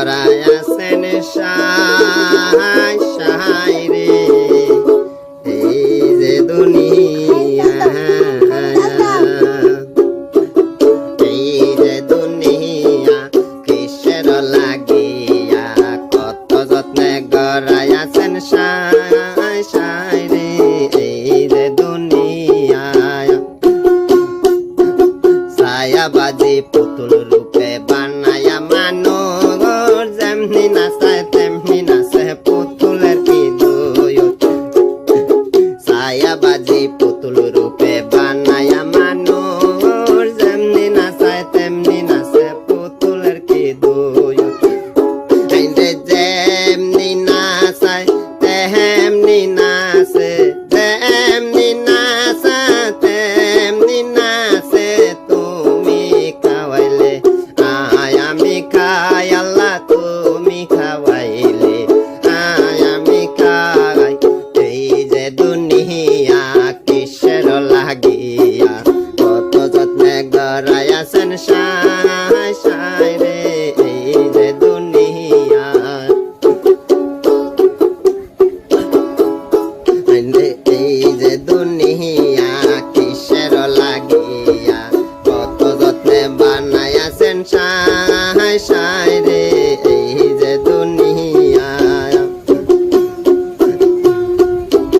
গড়ায় আছেন সাহাই সাহাই রে এই যে দুনিয়া এই যে দুনিয়া কিসের লাগিয়া কত যত্নে গড়ায় আছেন সাহাই সাহাই রে এই যে দুনিয়া ছায়াবাজি পুতুল রূপে বানায়া মানুষ যেমনি নাচায় তেমনি নাচে পুতুলের কি দুয়ত ছায়াবাজি পুতুল রূপে বানায়া মানুষ যেমনি নাচায় তেমনি নাচে পুতুলের কি দুয়ত যেমনি নাচায় তেমনি নাচে তেমনি নাচা তেমনি নাচে তুমি খাওয়াইলে আয় আমি খাই আল্লাহ তুমি খাওয়াইলে আয় আমি খাই এই যে দুনিয়া কিসের লাগিয়া কত যত্নে গড়ায় আছেন